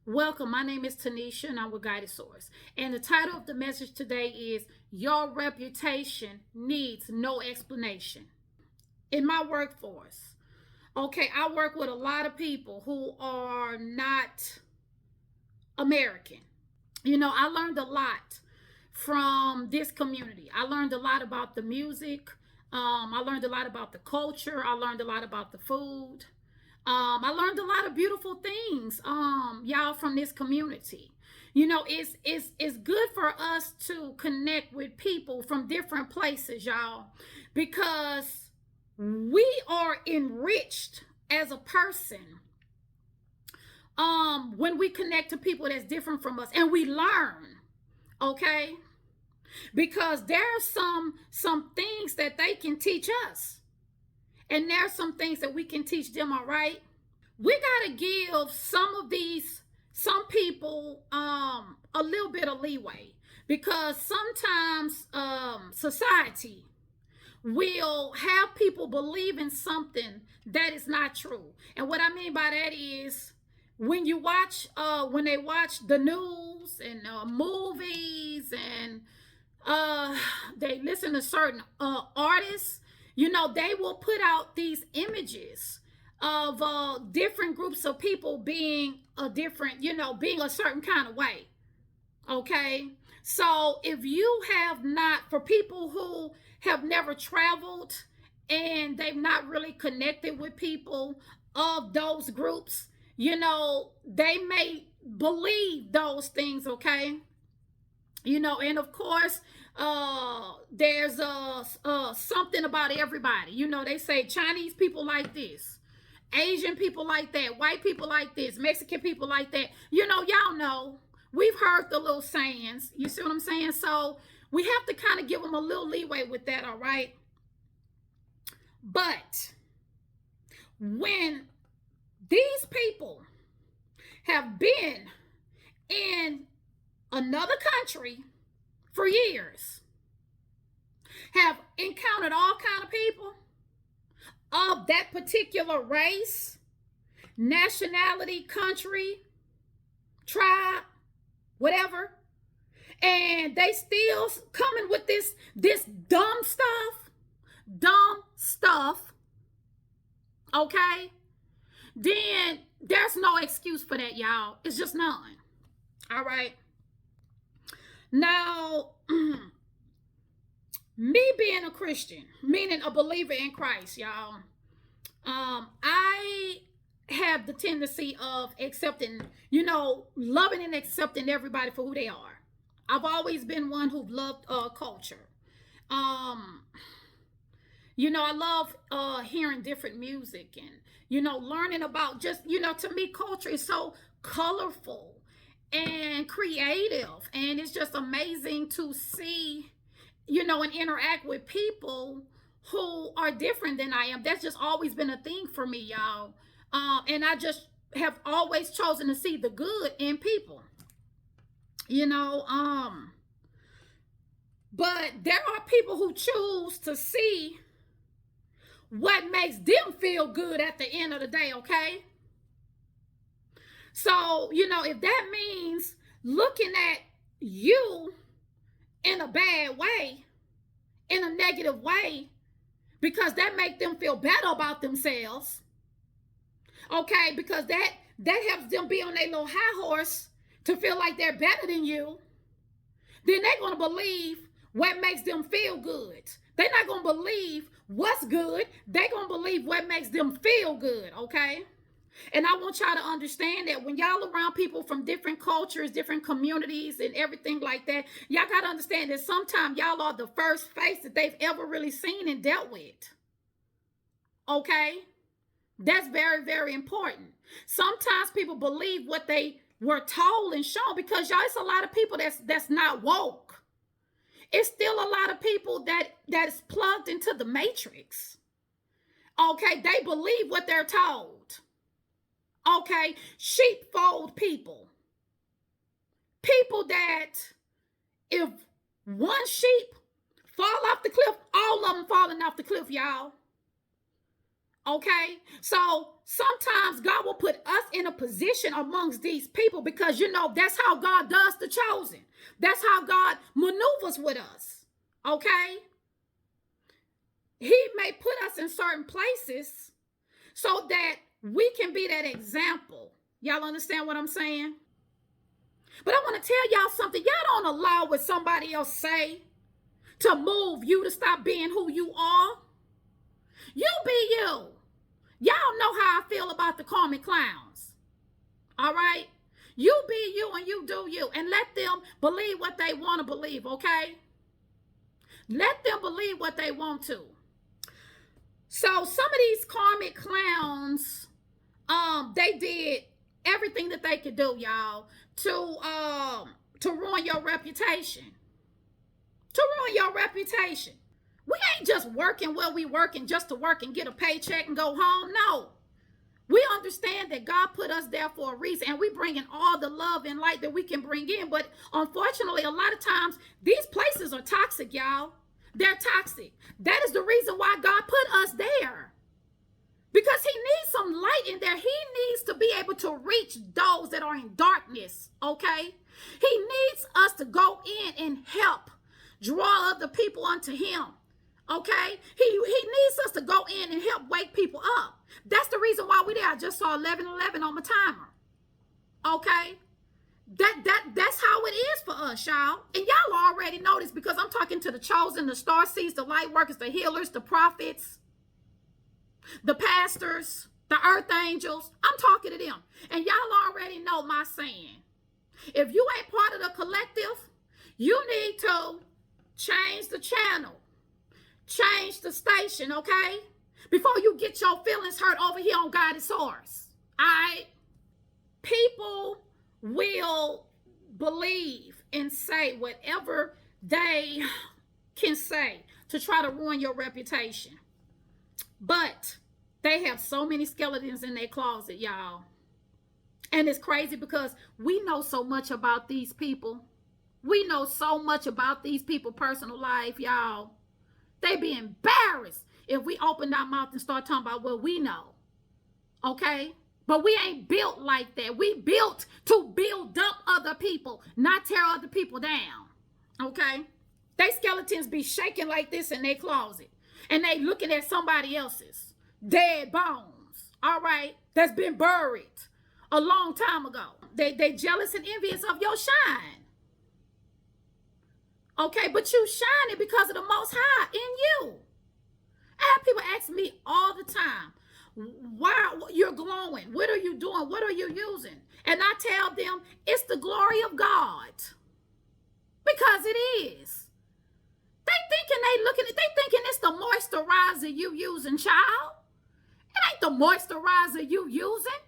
Welcome. My name is Tanisha and I'm with Guided Source. And the title of the message today is Your Reputation Needs No Explanation. In my workforce, okay, I work with a lot of people who are not American. I learned a lot from this community. I learned a lot about the music. I learned a lot about the culture. I learned a lot about the food. I learned a lot of beautiful things, y'all, from this community. It's good for us to connect with people from different places, y'all, because we are enriched as a person when we connect to people that's different from us and we learn, okay? Because there are some things that they can teach us, and there are some things that we can teach them, all right? We got to give some people a little bit of leeway, because sometimes society will have people believe in something that is not true. And what I mean by that is when they watch the news and movies, and they listen to certain artists, they will put out these images of different groups of people being being a certain kind of way. Okay. So if you have not, for people who have never traveled and they've not really connected with people of those groups, they may believe those things, okay? And of course, there's something about everybody. They say Chinese people like this, Asian people like that, white people like this, Mexican people like that. Y'all know, we've heard the little sayings. You see what I'm saying? So we have to kind of give them a little leeway with that, all right? But when these people have been in another country for years, have encountered all kind of people of that particular race, nationality, country, tribe, whatever, and they still coming with this dumb stuff, okay? Then there's no excuse for that, y'all. It's just none. All right. Now, me being a Christian, meaning a believer in Christ, y'all, I have the tendency of accepting, loving and accepting everybody for who they are. I've always been one who loved culture. I love hearing different music, and learning about, just to me, culture is so colorful and creative, and it's just amazing to see, and interact with people who are different than I am. That's just always been a thing for me, y'all. And I just have always chosen to see the good in people. But there are people who choose to see what makes them feel good at the end of the day, okay? So, if that means looking at you in a bad way, in a negative way, because that makes them feel better about themselves, okay? Because that helps them be on their little high horse to feel like they're better than you, then they're going to believe what makes them feel good. They're not going to believe what's good. They're going to believe what makes them feel good, okay? And I want y'all to understand that when y'all around people from different cultures, different communities, and everything like that, y'all got to understand that sometimes y'all are the first face that they've ever really seen and dealt with. Okay? That's very, very important. Sometimes people believe what they were told and shown, because y'all, it's a lot of people that's not woke. It's still a lot of people that's plugged into the matrix. Okay? They believe what they're told. Okay, sheepfold people. People that if one sheep fall off the cliff, all of them falling off the cliff, y'all. Okay, so sometimes God will put us in a position amongst these people because that's how God does the chosen. That's how God maneuvers with us. Okay, He may put us in certain places so that we can be that example. Y'all understand what I'm saying? But I want to tell y'all something. Y'all don't allow what somebody else say to move you to stop being who you are. You be you. Y'all know how I feel about the Carmen clowns. All right? You be you and you do you. And let them believe what they want to believe, okay? Let them believe what they want to. So some of these karmic clowns, they did everything that they could do, y'all, to ruin your reputation. To ruin your reputation. We ain't just working where we working just to work and get a paycheck and go home. No. We understand that God put us there for a reason, and we bring in all the love and light that we can bring in. But unfortunately, a lot of times, these places are toxic, y'all. They're toxic. That is the reason why God put us there. Because He needs some light in there. He needs to be able to reach those that are in darkness, okay? He needs us to go in and help draw other people unto Him. Okay, he needs us to go in and help wake people up. That's the reason why we there. I just saw 11:11 on my timer. Okay, that's how it is for us, y'all. And y'all already know this because I'm talking to the chosen, the star seeds, the light workers, the healers, the prophets, the pastors, the earth angels. I'm talking to them, and y'all already know my saying. If you ain't part of the collective, you need to change the channel. Change the station, okay? Before you get your feelings hurt over here on Guided Source. All right? People will believe and say whatever they can say to try to ruin your reputation. But they have so many skeletons in their closet, y'all. And it's crazy because we know so much about these people. We know so much about these people's personal life, y'all. They be embarrassed if we open our mouth and start talking about what we know. Okay? But we ain't built like that. We built to build up other people, not tear other people down. Okay? They skeletons be shaking like this in their closet. And they looking at somebody else's dead bones. All right? That's been buried a long time ago. They jealous and envious of your shine. Okay, but you shining because of the Most High in you. I have people ask me all the time, why you're glowing? What are you doing? What are you using? And I tell them, it's the glory of God. Because it is. They thinking it's the moisturizer you using, child. It ain't the moisturizer you using.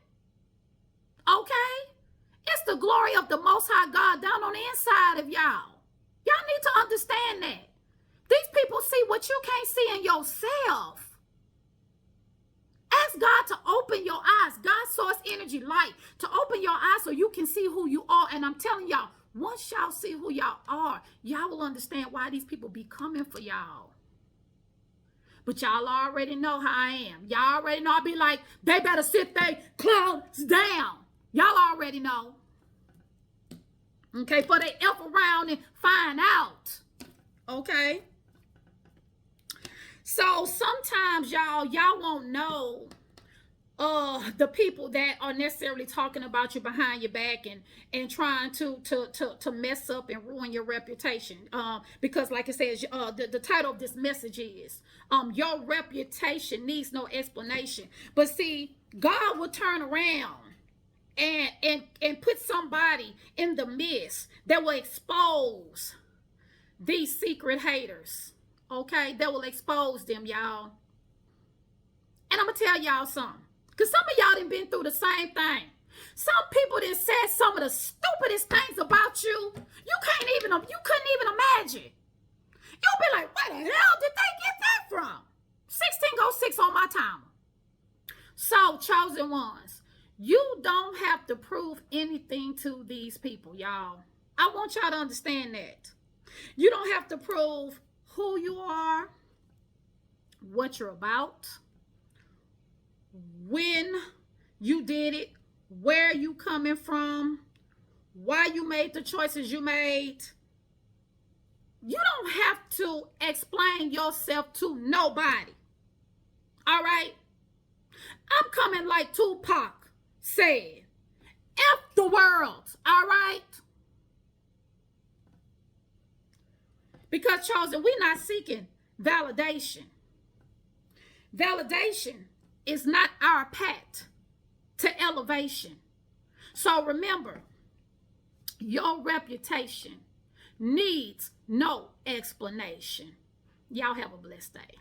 Okay? It's the glory of the Most High God down on the inside of y'all. Y'all need to understand that. These people see what you can't see in yourself. Ask God to open your eyes, God's source energy light, to open your eyes so you can see who you are. And I'm telling y'all, once y'all see who y'all are, y'all will understand why these people be coming for y'all. But y'all already know how I am. Y'all already know I be like, they better sit their clowns down. Y'all already know. Okay, for they F around and find out. Okay. So sometimes y'all won't know the people that are necessarily talking about you behind your back and trying to mess up and ruin your reputation. Because like I said, the title of this message is your reputation needs no explanation. But see, God will turn around and put somebody in the midst that will expose these secret haters. Okay, that will expose them, y'all. And I'm gonna tell y'all something, because some of y'all done been through the same thing. Some people done said some of the stupidest things about you. You couldn't even imagine. You'll be like, where the hell did they get that from? 1606 on my timer. So, chosen ones, you don't have to prove anything to these people, y'all. I want y'all to understand that. You don't have to prove who you are, what you're about, when you did it, where you coming from, why you made the choices you made. You don't have to explain yourself to nobody. All right? I'm coming like Tupac said. F the world. All right? Because, chosen, we're not seeking validation. Validation is not our path to elevation. So remember, your reputation needs no explanation. Y'all have a blessed day.